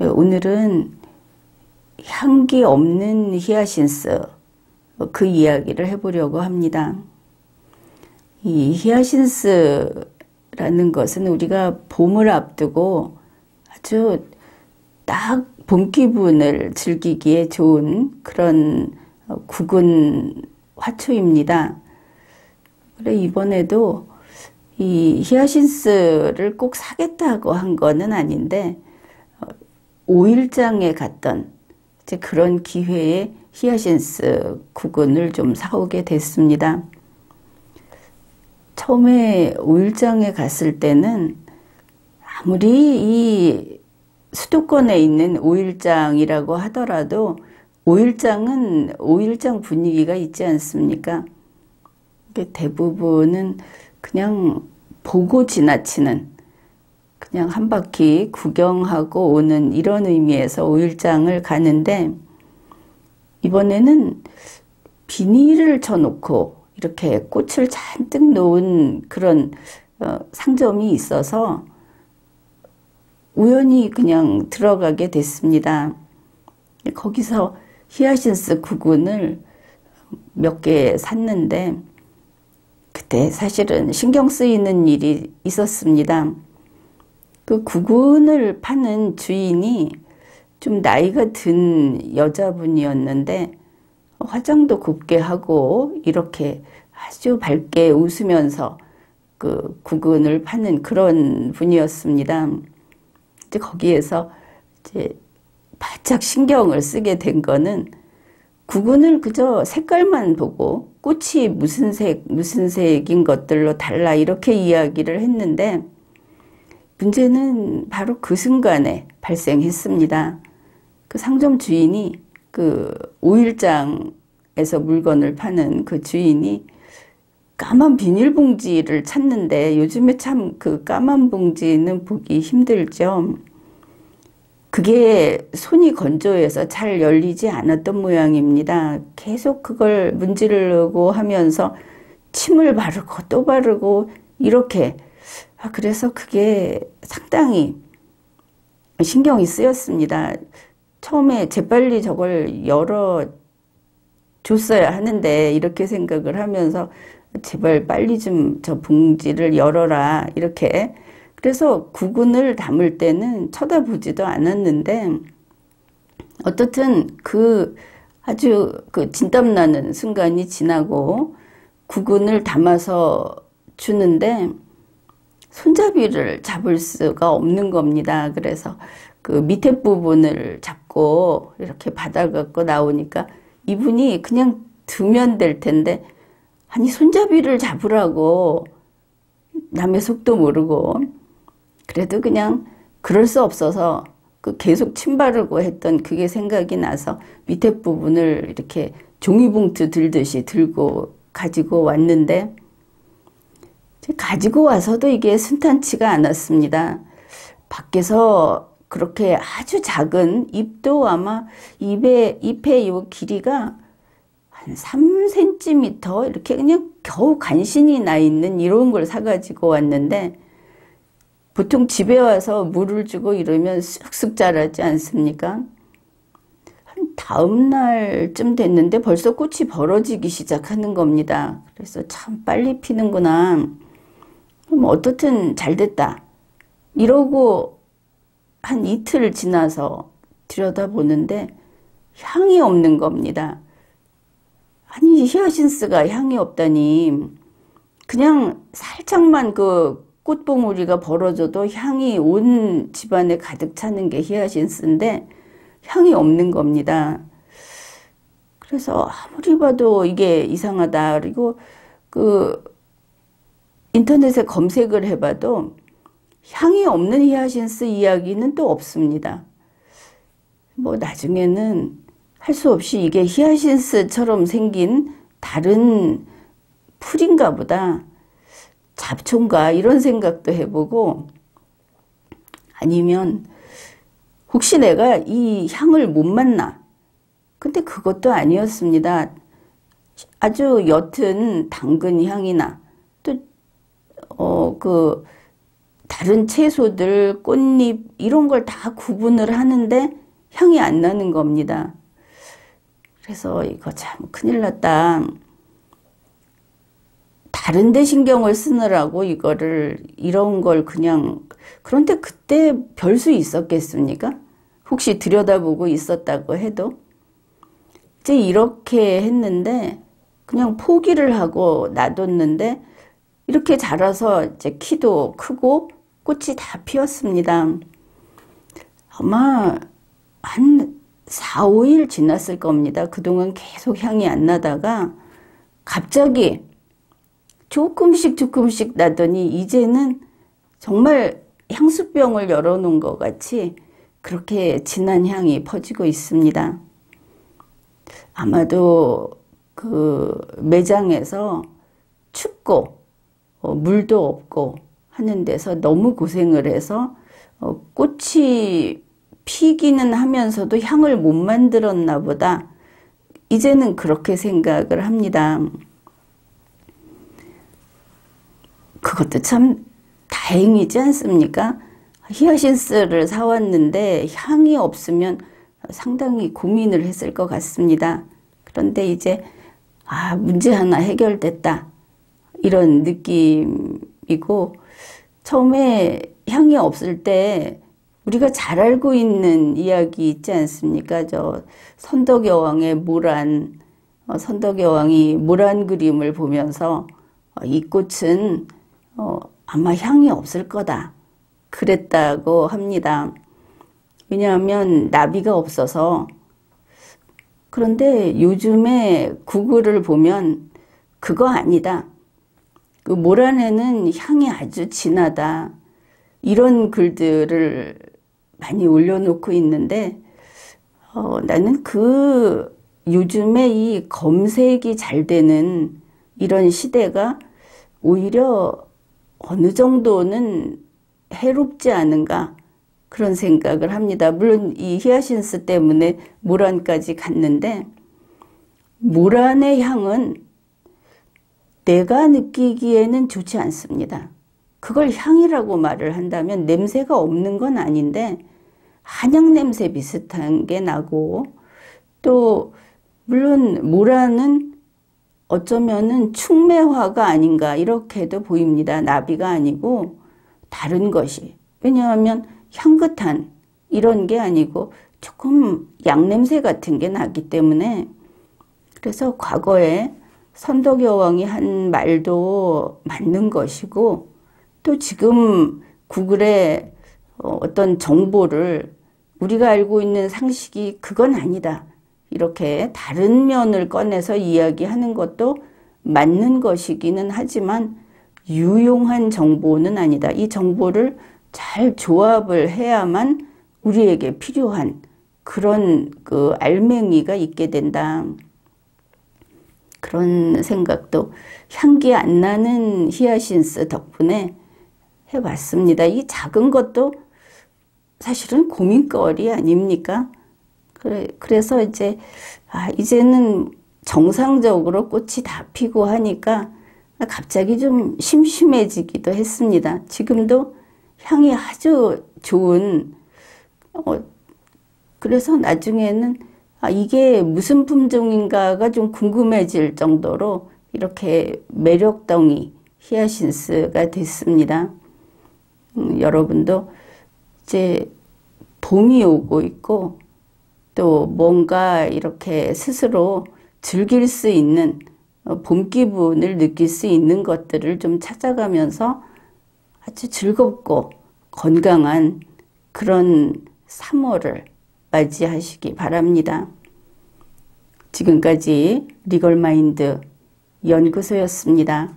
오늘은 향기 없는 히아신스 그 이야기를 해보려고 합니다. 이 히아신스라는 것은 우리가 봄을 앞두고 아주 딱 봄 기분을 즐기기에 좋은 그런 국은 화초입니다. 그래 이번에도 이 히아신스를 꼭 사겠다고 한 거는 아닌데 5일장에 갔던 이제 그런 기회에 히아신스 국은을 좀 사오게 됐습니다. 처음에 5일장에 갔을 때는 아무리 이 수도권에 있는 5일장이라고 하더라도 5일장은 5일장 분위기가 있지 않습니까? 대부분은 그냥 보고 지나치는, 그냥 한 바퀴 구경하고 오는 이런 의미에서 5일장을 가는데, 이번에는 비닐을 쳐놓고 이렇게 꽃을 잔뜩 놓은 그런 상점이 있어서 우연히 그냥 들어가게 됐습니다. 거기서 히아신스 국은을 몇 개 샀는데 그때 사실은 신경 쓰이는 일이 있었습니다. 그 국은을 파는 주인이 좀 나이가 든 여자분이었는데 화장도 곱게 하고 이렇게 아주 밝게 웃으면서 그 국은을 파는 그런 분이었습니다. 이제 거기에서 이제 바짝 신경을 쓰게 된 거는 국은을 그저 색깔만 보고 꽃이 무슨 색인 것들로 달라 이렇게 이야기를 했는데 문제는 바로 그 순간에 발생했습니다. 그 상점 주인이 그 5일장에서 물건을 파는 그 주인이 까만 비닐봉지를 찾는데 요즘에 참 그 까만 봉지는 보기 힘들죠. 그게 손이 건조해서 잘 열리지 않았던 모양입니다. 계속 그걸 문지르고 하면서 침을 바르고 또 바르고 이렇게 그래서 그게 상당히 신경이 쓰였습니다. 처음에 재빨리 저걸 열어줬어야 하는데 이렇게 생각을 하면서 제발 빨리 좀 저 봉지를 열어라 이렇게. 그래서 국은을 담을 때는 쳐다보지도 않았는데 어떻든 그 아주 그 진땀나는 순간이 지나고 국은을 담아서 주는데 손잡이를 잡을 수가 없는 겁니다. 그래서 그 밑에 부분을 잡고 이렇게 받아갖고 나오니까 이분이 그냥 두면 될 텐데 아니 손잡이를 잡으라고 남의 속도 모르고 그래도 그냥 그럴 수 없어서 그 계속 침 바르고 했던 그게 생각이 나서 밑에 부분을 이렇게 종이봉투 들듯이 들고 가지고 왔는데 가지고 와서도 이게 순탄치가 않았습니다. 밖에서 그렇게 아주 작은 잎도 아마 잎의 요 길이가 한 3cm 이렇게 그냥 겨우 간신히 나 있는 이런 걸 사가지고 왔는데 보통 집에 와서 물을 주고 이러면 쑥쑥 자라지 않습니까? 한 다음 날쯤 됐는데 벌써 꽃이 벌어지기 시작하는 겁니다. 그래서 참 빨리 피는구나. 그럼 어떻든 잘 됐다. 이러고 한 이틀 지나서 들여다보는데 향이 없는 겁니다. 아니 히아신스가 향이 없다니. 그냥 살짝만 그 꽃봉오리가 벌어져도 향이 온 집안에 가득 차는 게 히아신스인데 향이 없는 겁니다. 그래서 아무리 봐도 이게 이상하다. 그리고 그 인터넷에 검색을 해봐도 향이 없는 히아신스 이야기는 또 없습니다. 뭐 나중에는 할 수 없이 이게 히아신스처럼 생긴 다른 풀인가 보다. 잡초인가 이런 생각도 해보고 아니면 혹시 내가 이 향을 못 맡나? 근데 그것도 아니었습니다. 아주 옅은 당근 향이나 또 그 다른 채소들, 꽃잎 이런 걸 다 구분을 하는데 향이 안 나는 겁니다. 그래서 이거 참 큰일 났다. 다른 데 신경을 쓰느라고 이런 걸 그냥, 그런데 그때 별 수 있었겠습니까? 혹시 들여다보고 있었다고 해도. 이제 이렇게 했는데 그냥 포기를 하고 놔뒀는데 이렇게 자라서 이제 키도 크고 꽃이 다 피었습니다. 아마 한 4, 5일 지났을 겁니다. 그동안 계속 향이 안 나다가 갑자기 조금씩 나더니 이제는 정말 향수병을 열어놓은 것 같이 그렇게 진한 향이 퍼지고 있습니다. 아마도 그 매장에서 춥고 물도 없고 하는 데서 너무 고생을 해서 꽃이 피기는 하면서도 향을 못 만들었나 보다. 이제는 그렇게 생각을 합니다. 그것도 참 다행이지 않습니까? 히아신스를 사왔는데 향이 없으면 상당히 고민을 했을 것 같습니다. 그런데 이제 문제 하나 해결됐다 이런 느낌이고, 처음에 향이 없을 때 우리가 잘 알고 있는 이야기 있지 않습니까? 저 선덕여왕의 모란, 선덕여왕이 모란 그림을 보면서 이 꽃은 아마 향이 없을 거다 그랬다고 합니다. 왜냐하면 나비가 없어서. 그런데 요즘에 구글을 보면 그거 아니다, 그 모란에는 향이 아주 진하다, 이런 글들을 많이 올려놓고 있는데 나는 그 요즘에 이 검색이 잘 되는 이런 시대가 오히려 어느 정도는 해롭지 않은가 그런 생각을 합니다. 물론 이 히아신스 때문에 모란까지 갔는데, 모란의 향은 내가 느끼기에는 좋지 않습니다. 그걸 향이라고 말을 한다면 냄새가 없는 건 아닌데 한약 냄새 비슷한 게 나고, 또 물론 모란은 어쩌면은 충매화가 아닌가 이렇게도 보입니다. 나비가 아니고 다른 것이. 왜냐하면 향긋한 이런 게 아니고 조금 양냄새 같은 게 나기 때문에. 그래서 과거에 선덕여왕이 한 말도 맞는 것이고, 또 지금 구글에 어떤 정보를 우리가 알고 있는 상식이 그건 아니다, 이렇게 다른 면을 꺼내서 이야기하는 것도 맞는 것이기는 하지만 유용한 정보는 아니다. 이 정보를 잘 조합을 해야만 우리에게 필요한 그런 그 알맹이가 있게 된다. 그런 생각도 향기 안 나는 히아신스 덕분에 해봤습니다. 이 작은 것도 사실은 고민거리 아닙니까? 그래서 이제는 정상적으로 꽃이 다 피고 하니까 갑자기 좀 심심해지기도 했습니다. 지금도 향이 아주 좋은, 그래서 나중에는 이게 무슨 품종인가가 좀 궁금해질 정도로 이렇게 매력덩이 히아신스가 됐습니다. 여러분도 이제 봄이 오고 있고, 또 뭔가 이렇게 스스로 즐길 수 있는 봄 기분을 느낄 수 있는 것들을 좀 찾아가면서 아주 즐겁고 건강한 그런 3월을 맞이하시기 바랍니다. 지금까지 리걸마인드 연구소였습니다.